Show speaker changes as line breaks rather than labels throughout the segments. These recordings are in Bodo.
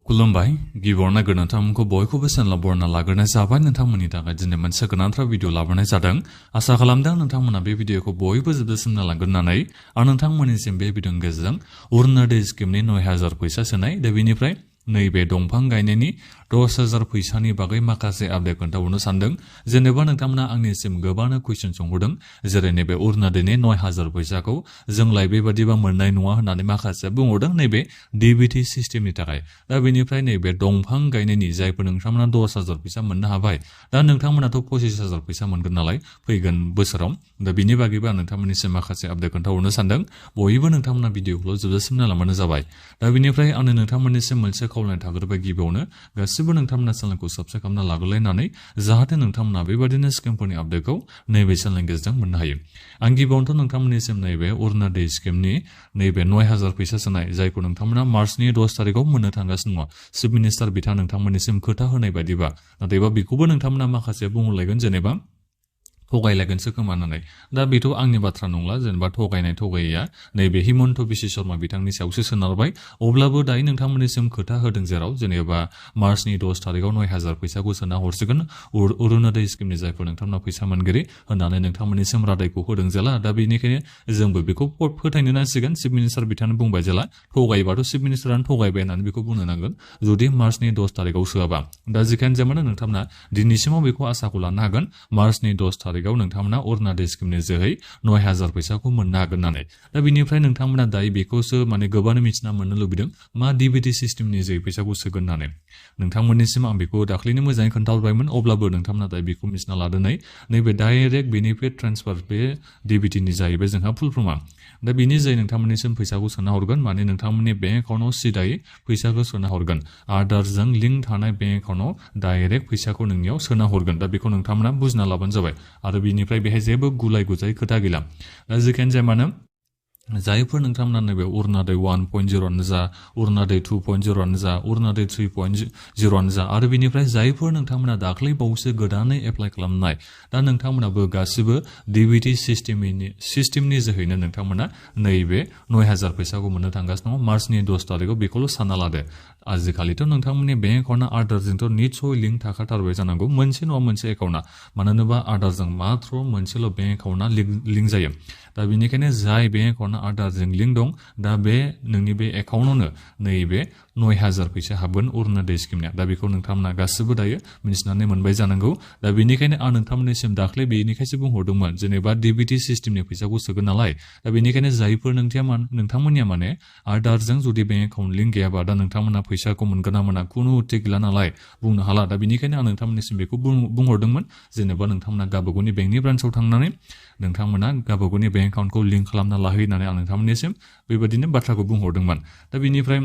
खुलुमबाय गिबियावनो नोंथांमोनखौ बयखौबो चेनेलाव बरायना लाग्रोनाय जाबाय। नोंथांमोननि थाखाय दिनै मोनसे गोनांथार भिडिअ लाबोनाय जादों। आसा खालामदों नोंथांमोना बे भिडिअखौ बयबो जोबजासिम नायलांगोन होननानै आरो नोंथांमोननिसिम बे भिडिअनि गेजेरजों अरुणोदय स्किमनि 9000 फैसा सोनाय दा बेनिफ्राय नैबे दंफां गायनायनि 10,000 फैसानि बागै माखासे आपडेट खोन्थाहरनो सानदों। जेनेबा नोंथांमोना आंनिसिम गोबांनो कुइसन सोंहरदों जेरै नैबे अरुणोदयनि 9000 फैसाखौ जोंलाय बेबादिबा मोननाय नङा होननानै माखासे बुंहरदों नैबे डिबिटि सिस्टेमनि थाखाय। दा बेनिफ्राय नैबे दंफां गायनायनि जायफोर नोंथांमोना 10,000 फैसा मोननो हाबाय दा नोंथांमोनाथ' 25,000 फैसा मोनगोन नालाय फैगोन बोसोराव। दा बिनि बागैबो आं नोंथांमोननिसिम माखासे आपडेट खोन्थाहरनो सानदों। बयबो नोंथांमोना भिडिअखौ जोबजासिम नायलांबानो जाबाय। दा बेनिफ्राय आंनो नोंथांमोननिसिम मोनसे खावलायनाय थाग्रोबाय गिबियावनो गासिबो नोंथांमोना चेनेलखौ साबस्क्राइब खालामना लाग्रोलायनानै जाहाथे नोंथांमोना बेबादिनो स्किमफोरनि आपडेटखौ नैबे चेनेलनि गेजेरजों मोननो हायो। आं गिबियावनोथ' नोंथांमोननिसिम नैबे अरुणोदय स्किमनि नैबे 9000 फैसा सोनाय जायखौ नोंथांमोना मार्चनि 10 तारिखआव मोननो थांगासिनो दङ। चिफ मिनिस्टार बिथाङा नोंथांमोननिसिम खोथा होनाय बायदिबा नाथायबा बेखौबो नोंथांमोना माखासे बुंहरलायगोन जेनेबा थगायलायगोनसो खोमा होननानै। दा बेथ' आंनि बाथ्रा नंला जेनेबा थगायैया नैबे हिमन्त बिश्व शर्मा बिथांनि सायावसो सोनारबाय। अब्लाबो दायो नोंथांमोननिसिम खोथा होदों जेराव जेनेबा मार्चनि 10 तारिखआव 9000 फैसाखौ सोना हरसिगोन अरुणोदय स्किमनि जायफोर नोंथांमोना फैसा मोनगिरि होननानै नोंथांमोननिसिम रादायखौ होदों जेला। दा बेनिखायनो जोंबो बेखौ फोथायनो नांसिगोन। चिफ मिनिस्टार बिथाङानो बुंबाय जेला थगायोबाथ' चिफ मिनिस्टारानो थगायबाय होननानै बेखौ बुंनो नांगोन जुदि मार्चनि 10 तारिखआव सोआबा। दा जिखियानो जाया मानो नोंथांमोना दिनैसिमाव बेखौ आसाखौ लानो हागोन मार्चनि 10 तारिखआव नोंथांमोना अरुणोदय स्किमनि जोहै 9000 फैसाखौ मोननो हागोन होननानै। दा बिनिफ्राय नोंथांमोना दायो बेखौसो माने गोबांनो मिथिना मोननो लुबैदों मा डिबिटि सिस्टेमनि जोहै फैसाखौ सोगोन होननानै। नोंथांमोननिसिम आं बेखौ दाख्लैनो मोजाङै खोन्थाहरबायमोन। अब्लाबो नोंथांमोना दायो बेखौ मिथिना लादोनै नैबे डाइरेक्ट बेनिफिट ट्रेन्सफार बे डिबिटिनि जाहैबाय जोंहा फुल फर्मा। दा बिनि जोहै नोंथांमोननिसिम फैसाखौ सोना हरगोन माने नोंथांमोननि बेंक एकाउन्टआव सिदायै फैसाखौ सोना हरगोन। आधारजों लिंक थानाय बेंक एकाउन्टआव डाइरेक्ट फैसाखौ नोंनियाव सोना हरगोन। दा बेखौ नोंथांमोना बुजिना लाबानो जाबाय आरो बिनिफ्राय बेहाय जेबो गुलाय गुजाय खोथा गैला। दा जिखियानो जाया मानो जायफोर नोंथांमोना नैबे अरुणोदय 1.0 जा अरुणोदय 2.0 जा अरुणोदय 3.0 जा आरो बिनिफ्राय जायफोर नोंथांमोना दाख्लै बावैसो गोदानै एप्लाइ खालामनाय दा नोंथांमोनाबो गासिबो डिबिटि सिस्टेमनि जोहैनो नोंथांमोना नैबे 9000 फैसाखौ मोननो थांगासिनो दङ मार्चनि 10 तारिखआव। बेखौल' सानना लादो आजिखालिथ' नोंथांमोननि बेंक एकाउन्टआ आधारजोंथ' निस्सय लिंक थाखाथारबाय जानांगौ मोनसे नङा मोनसे एकाउन्टआ। मानो होनोबा आधारजों माथ्र मोनसेल' बेंक एकाउन्टआ लिंक जायो। दा बेनिखायनो जाय बेंक एकाउन्टआ आधारजों लिंक दं दा बे नोंनि बे एकाउन्टआवनो नैबे 9000 फैसा हाबगोन अरुणोदय स्किमनिया। दा बेखौ नोंथांमोना गासिबो दायो मिथिनानै मोनबाय जानांगौ। दा बेनिखायनो आं नोंथांमोननिसिम दाख्लै बेनिखायसो बुंहरदोंमोन जेनेबा डिबिटि सिस्टेमनि फैसाखौ सोगोन नालाय। दा बेनिखायनो जायफोर नोंथांमोननिया माने आधारजों जुदि बेंक एकाउन्ट लिंक गैयाबा दा नोंथांमोना फैसाखौ मोनगोन ना मोना खुनु थिग गैला नालाय बुंनो हाला। दा बेनिखायनो आं नोंथांमोननिसिम बेखौ बुंहरदोंमोन जेनेबा नोंथांमोना गावबागावनि बेंकनि ब्रान्सआव थांनानै नोंथांमोना गावबागावनि बेंक एकाउन्टखौ लिंक खालामना लाहैयो होननानै आं नोंथांमोननिसिम बेबायदिनो बाथ्राखौ बुंहरदोंमोन। दा बेनिफ्राय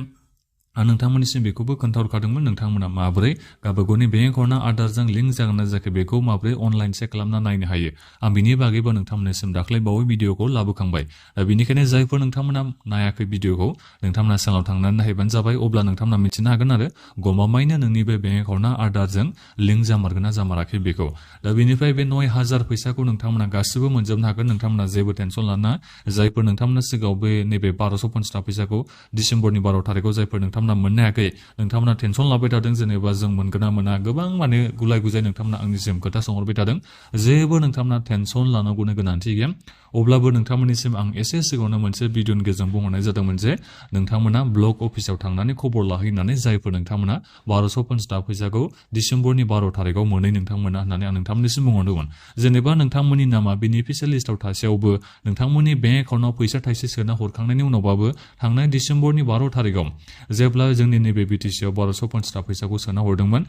आं नोंथांमोननिसिम बेखौबो खोन्थाहरखादोंमोन नोंथांमोना माबोरै गावबागावनि बेंक एकाउन्टआ आधारजों लिंक जागोन ना जायाखै बेखौ माबोरै अनलाइन चेक खालामना नायनो हायो। आं बिनि बागैबो नोंथांमोननिसिम दाख्लै बावै भिडिअखौ लाबोखांबाय। दा बेनिखायनो जायफोर नोंथांमोना नायाखै भिडिअखौ नोंथांमोना चेनेलाव थांनानै नायबानो जाबाय। अब्ला नोंथांमोना मिथिनो हागोन आरो गमामायैनो नोंनि बे बेंक एकाउन्टआ आधारजों लिंक जामारगोन ना जामाराखै बेखौ। दा बेनिफ्राय बे 9000 फैसाखौ नोंथांमोना गासिबो मोनजोबनो हागोन। नोंथांमोना जेबो टेनसन लाना जायफोर नोंथांमोना सिगाङाव बे नैबे 1250 फैसाखौ डिसेम्बरनि 12 तारिखआव जायफोर नोंथांमोना मोननो हायाखै नोंथांमोना टेनसन लाबाय थादों जेनेबा जों मोनगोन ना मोना गोबां माने गुलाय गुजाय नोंथांमोना आंनिसिम खोथा सोंहरबाय थादों। जेबो नोंथांमोना टेनसन लानांगौनि गोनांथि गैया। अब्लाबो नोंथांमोननिसिम आं एसे सिगाङावनो मोनसे भिडिअनि गेजेरजों बुंहरनाय जादोंमोन जे नोंथांमोना ब्लक अफिसाव थांनानै खबर लाहैनानै जायफोर नोंथांमोना 1250 फैसाखौ डिसेम्बरनि 12 तारिखआव मोनै नोंथांमोना होननानै आं नोंथांमोननिसिम बुंहरदोंमोन। जेनेबा नोंथांमोननि नामा बेनिफिसियेल लिस्टआव थासेयावबो नोंथांमोननि बेंक एकाउन्टआव फैसा थाइसे सोना हरखांनायनि उनावबाबो थांनाय डिसेम्बरनि 12 तारिखआव जेब्ला जोंनि नैबे बिटिसिआव 1250 फैसाखौ सोना हरदोंमोन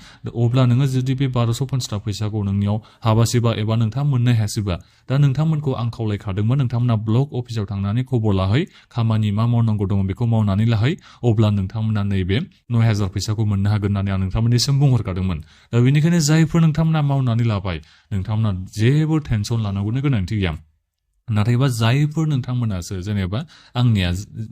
अब्ला नोङो जुदि बे 1250 फैसाखौ नोंनियाव हाबासैबा एबा नोंथाङा मोननो हायासैबा दा नोंथांमोनखौ आं खावलायखादोंमोन नोंथांमोना ब्लक अफिसाव थांनानै खबर लाहै खामानि मा मावनांगौ दङ बेखौ मावनानै लाहै अब्ला नोंथांमोना नैबे 9000 फैसाखौ मोननो हागोन होननानै आं नोंथांमोननिसिम बुंहरखादोंमोन। दा बेनिखायनो जायफोर नोंथांमोना मावनानै लाबाय नोंथांमोना जेबो टेनसन लानांगौनि गोनांथि गैया। नाथायबा जायफोर नोंथांमोनासो जेनेबा आंनिया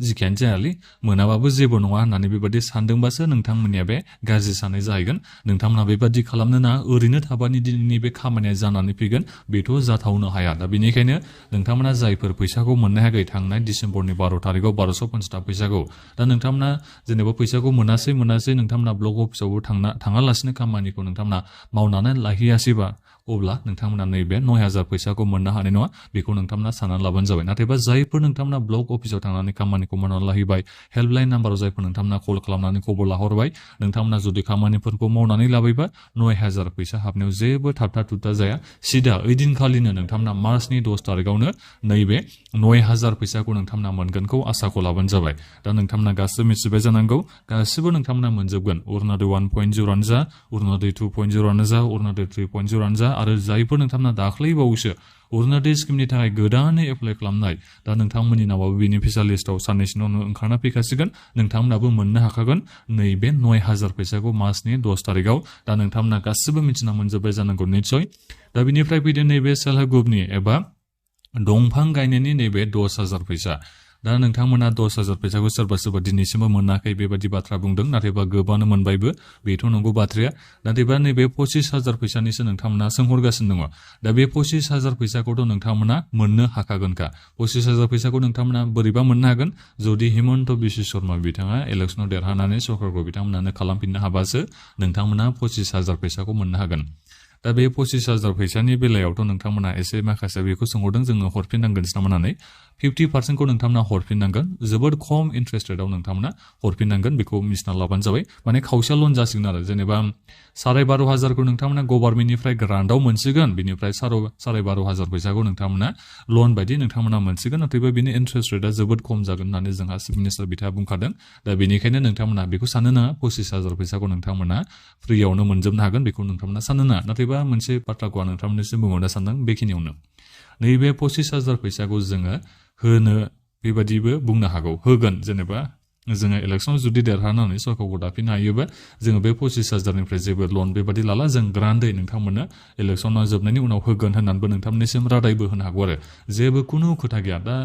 जिखियानो जायालै मोनाबाबो जेबो नङा होननानै बेबादि सानदोंबासो नोंथांमोननिया बे गाज्रि साननाय जाहैगोन। नोंथांमोना बेबादि खालामनो नाङा, ओरैनो थाबानि दिनैनि बे खामानिया जानानै फैगोन, बेथ' जाथावनो हाया। दा बेनिखायनो नोंथांमोना जायफोर फैसाखौ मोननो हायाखै थांनाय डिसेम्बरनि 12 तारिखआव 1250 फैसाखौ, दा नोंथांमोना जेनेबा फैसाखौ मोनासै नोंथांमोना ब्लक अफिसावबो थाङालासिनो खामानिखौ नोंथांमोना मावनानै लाहैयासैबा अब्ला नोंथांमोना नैबे 9000 फैसाखौ मोननो हानाय नङा। बेखौ नोंथांमोना साननानै लाबानो जाबाय। नाथायबा जायफोर नोंथांमोना ब्लक अफिसाव थांनानै खामानिखौ मावनानै लाहैबाय, हेल्पलाइन नाम्बाराव जायफोर नोंथांमोना कल खालामनानै खबर लाहरबाय, नोंथांमोना जुदि खामानिफोरखौ मावनानै लाबायबा 9000 फैसा हाबनायाव जेबो थाबथा थुबथा जाया। सिदा ओइदिनखालिनो नोंथांमोना मार्चनि 10 तारिखआवनो नैबे 9000 फैसाखौ नोंथांमोना मोनगोनखौ आसाखौ लाबानो जाबाय। दा नोंथांमोना गासिबो मिथिबाय जानांगौ, गासिबो नोंथांमोना मोनजोबगोन। अरुणोदय 1.0 जा, अरुणोदय 2.0 जा, अरुणोदय 3.0 जा, आरो जायफोर नोंथांमोना दाख्लैबावैसो अरुणोदय स्किमनि थाखाय गोदानै एप्लाइ खालामनाय, दा नोंथांमोननि नामाबो बेनिफिसियार लिस्टआव साननैसोनि उनाव ओंखारना फैखासिगोन। नोंथांमोनाबो मोननो हाखागोन नैबे 9000 फैसाखौ मार्चनि 10 तारिखआव। दा नोंथांमोना गासिबो मिथिना मोनजोब्बाय जानांगौ निस्सय। दा बिनिफ्राय फैदो नैबे सेल्फ हेल्प ग्रुपनि एबा दंफां गायनायनि नैबे 10000 फैसा। दा नोंथांमोना 10000 फैसाखौ सोरबा सोरबा दिनैसिमबो मोनाखै बेबादि बाथ्रा बुंदों, नाथायबा गोबांनो मोनबायबो, बेथ' नंगौ बाथ्राया। नाथायबा नैबे 25000 फैसानिसो नोंथांमोना सोंहरगासिनो दङ। दा बे 25000 फैसाखौथ' नोंथांमोना मोननो हाखागोनखा। 25000 फैसाखौ नोंथांमोना बोरैबा मोननो हागोन, जुदि हिमन्त बिश्व शर्मा बिथाङा इलेक्सनाव देरहानानै सरकारखौ बिथांमोनानो खालामफिननो हाबासो नोंथांमोना 25000 फैसाखौ मोननो हागोन। दा बे 25000 फैसानि बेलायावथ' नोंथांमोना एसे माखासे बेखौ सोंहरदों जोङो हरफिननांगोनसो नामा होननानै। 50%खौ नोंथांमोना हरफिननांगोन, जोबोद खम इन्ट्रेस्ट रेटआव नोंथांमोना हरफिननांगोन। बेखौ मिथिना लाबानो जाबाय। माने खावसेया लन जासिगोन आरो, जेनेबा 12500खौ नोंथांमोना गभर्नमेन्टनिफ्राय ग्रान्टआव मोनसिगोन, बिनिफ्राय 12500 फैसाखौ नोंथांमोना लन बायदि नोंथांमोना मोनसिगोन। नाथायबा बिनि इन्ट्रेस्ट रेटआ जोबोद खम जागोन होननानै जोंहा चिफ मिनिस्टार बिथाङा बुंखादों। दा बेनिखायनो नोंथांमोना बेखौ साननो नाङा 25000 फैसाखौ नोंथांमोना फ्रियावनो मोनजोबनो हागोन, बेखौ नोंथांमोना साननो नाङा। नाथायबा मोनसे बाथ्राखौ आं नोंथांमोननिसिम बुंहरनो सानदों बेखिनियावनो, नैबे 25000 फैसाखौ जोङो होनो बेबादिबो बुंनो हागौ, होगोन। जेनेबा जोङो इलेक्सनाव जुदि देरहानानै सरकारखौ दाफिननो हायोबा जोङो बे 25000निफ्राय जेबो लन बेबादि लाला, जों ग्रान्टै नोंथांमोननो इलेक्सना जोबनायनि उनाव होगोन होननानैबो नोंथांमोननिसिम रादायबो होनो हागौ आरो। जेबो कुनु खोथा गैया। दा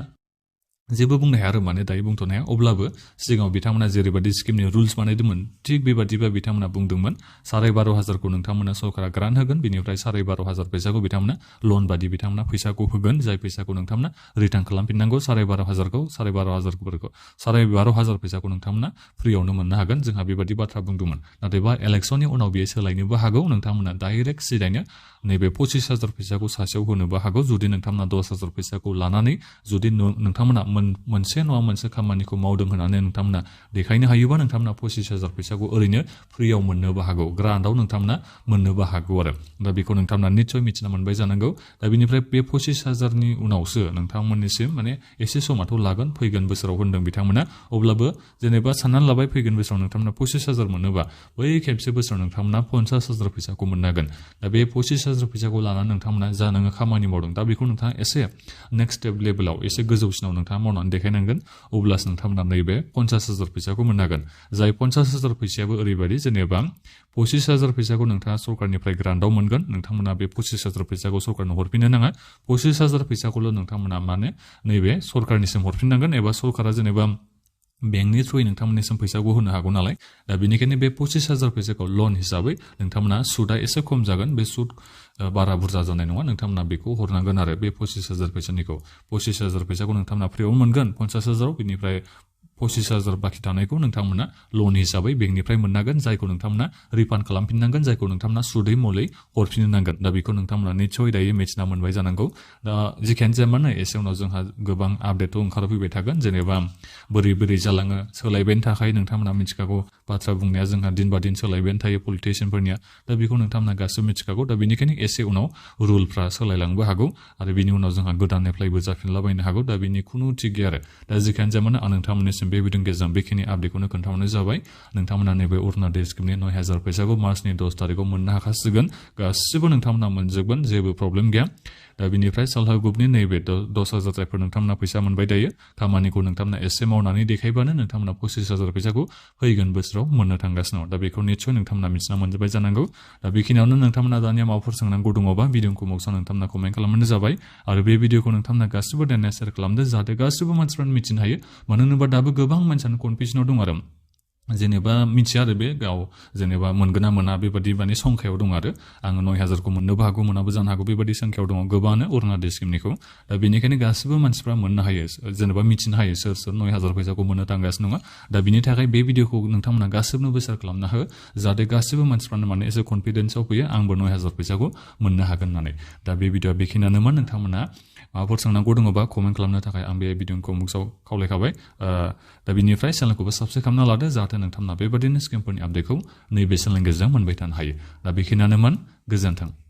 जेबो बुंनो हाया आरो, माने दायो बुंथ'नो हाया। अब्लाबो सिगाङाव बिथांमोना जेरैबायदि स्किमनि रुल्स बानायदोंमोन, थिग बेबादिबा बिथांमोना बुंदोंमोन 12500खौ नोंथांमोना सरकारा ग्रान्ट होगोन, बिनिफ्राय 12500 फैसाखौ बिथांमोना लन बादि बिथांमोना फैसाखौ होगोन, जाय फैसाखौ नोंथांमोना रिटार्न खालामफिननांगौ। 12500खौ 12500 फैसाखौ नोंथांमोना फ्रियावनो मोननो हागोन। जोंहा बेबादि बाथ्रा बुंदोंमोन। नाथायबा इलेक्सननि उनाव बेयो सोलायनोबो हागौ, नोंथांमोना डाइरेक्ट सिदायनो नैबे 25000 फैसाखौ सासेयाव होनोबो हागौ। जुदि नोंथांमोना 10000 फैसाखौ लानानै जुदि नोंथांमोना मोनसे नङा मोनसे खामानिखौ मावदों होननानै नोंथांमोना देखायनो हायोबा नोंथांमोना 25000 फैसाखौ ओरैनो फ्रियाव मोननोबो हागौ, ग्रान्टआव नोंथांमोना मोननोबो हागौ आरो। दा बेखौ नोंथांमोना निस्सय मिथिना मोनबाय जानांगौ। दा बिनिफ्राय बे 25000नि उनावसो नोंथांमोननिसिम माने एसे समाथ' लागोन, फैगोन बोसोराव होनदों बिथांमोना। अब्लाबो जेनेबा साननानै लाबाय फैगोन बोसोराव नोंथांमोना 25000 मोनोबा बै खेबसे बोसोराव नोंथांमोना 50000 फैसाखौ मोननो हागोन। दा बे 25000 फैसाखौ लानानै नोंथांमोना जा नोङो खामानि मावदों, दा बेखौ नोंथाङा एसे नेक्स्ट स्टेप लेभेलाव एसे गोजौसिनाव नोंथाङा मावनानै देखायनांगोन। अब्लासो नोंथांमोना नैबे 50000 फैसाखौ मोननो हागोन। जाय 50000 फैसायाबो ओरैबायदि, जेनेबा 25000 फैसाखौ नोंथाङा सरकारनिफ्राय ग्रान्टआव मोनगोन, नोंथांमोना बे 25000 फैसाखौ सरकारनो हरफिननो नाङा। 25000 फैसाखौल' नोंथांमोना माने नैबे सरकारनिसिम हरफिननांगोन, एबा सरकारा जेनेबा बेंकनि थ्रुयै नोंथांमोननिसिम फैसाखौ होनो हागौ नालाय। दा बेनिखायनो बे 25000 फैसाखौ लन हिसाबै नोंथांमोना सुदआ एसे खम जागोन, बे सुद बारा बुरजा जानाय नङा। नोंथांमोना बेखौ हरनांगोन आरो बे 25000 फैसानिखौ। 25000 फैसाखौ नोंथांमोना फ्रियावनो मोनगोन 50000, बिनिफ्राय 25000 बाखि थानायखौ नोंथांमोना लन हिसाबै बेंकनिफ्राय मोननांगोन, जायखौ नोंथांमोना रिफान्ड खालामफिननांगोन, जायखौ नोंथांमोना सुदै मलै हरफिननो नांगोन। दा बेखौ नोंथांमोना निस्सय दायो मिथिना मोनबाय जानांगौ। दा जिखियानो जाया मानो एसे उनाव जोंहा गोबां आपडेटथ' ओंखारफैबाय थागोन, जेनेबा बोरै बोरै जालाङो, सोलायबायनो थाखाय नोंथांमोना मिथिखागौ। बाथ्रा बुंनाया जोंहा दिन बा दिन सोलायबायानो थायो पलिटिशियानफोरनिया। दा बेखौ नोंथांमोना गासिबो मिथिखागौ। दा बेनिखायनो एसे उनाव रुलफ्रा सोलायलांनोबो हागौ, आरो बिनि उनाव जोंहा गोदान एप्लाइबो जाफिनलाबायनो हागौ। दा बिनि खुनु थिग गैया आरो। दा जिखियानो जाया मानो आं नोंथांमोननिसिम नोंथांमोननिसिम बे भिडिअनि गेजेरजों बेखिनि आपडेटखौनो खोन्थाहरनाय जाबाय नोंथांमोना नैबे अरुणाचल स्किमनि 9000 फैसाखौ मार्चनि 10 तारिखआव मोननो हाखासिगोन गासिबो नोंथांमोना मोनजोबगोन जेबो प्रब्लेम गैया दा बिनिफ्राय सेल्फ हेल्प ग्रुपनि नैबे 10,000 जायफोर नोंथांमोना फैसा मोनबाय दायो खामानिखौ नोंथांमोना एसे मावनानै देखायबानो नोंथांमोना 25,000 फैसाखौ फैगोन बोसोराव मोननो थांगासिनो दं दा बेखौ निस्सय नोंथांमोना मिथिना मोनजोबबाय जानांगौ दा बेखिनियावनो नोंथांमोना दानिया माबाफोर सोंनांगौ दङबा भिडिअखौ मक्सआव नोंथांमोना कमेन्ट खालामबानो जाबाय आरो बे भिडिअखौ नोंथांमोना गासिबो दानिया शेयार खालामदो जाहाथे गासिबो मानसिफ्रानो मिथिनो हायो मानो होनोबा दाबो गोबां मानसियानो कनफिउजनाव दं आरो जेनेबा मिथिया आरो बे गाव जेनेबा मोनगोन ना मोना बेबादि माने संख्यायाव दं आरो आङो 9000खौ मोननोबो हागौ मोनाबो जानो हागौ बेबादि संख्यायाव दङ गोबाङानो अरुणाचल स्किमनिखौ दा बेनिखायनो गासिबो मानसिफ्रा मोननो हायो जेनेबा मिथिनो हायो सोर 9000 फैसाखौ मोननो थांगासिनो नङा दा बिनि थाखाय बे भिडिअखौ नोंथांमोना गासिबोनोबो शेयार खालामना हो जाहाथे गासिबो मानसिफ्रानो माने एसे कनफिडेन्सआव फैयो आंबो 9000 फैसाखौ मोननो हागोन होननानै दा बे भिडिअआ बेखिनियानोमोन नोंथांमोना माबाफोर सोंनांगौ दङबा कमेन्ट खालामनो थाखाय आं बे भिडिअखौ मुक्सआव खावलायखाबाय दा बिनिफ्राय चेनेलखौबो साबस्क्राइब खालामना लादो जाहाथे नोंथांमोना बेबादिनो स्किमफोरनि आपडेटखौ नैबे चेनेलनि गेजेरजों मोनबाय थानो हायो दा बेखिनियानोमोन गोजोन्थों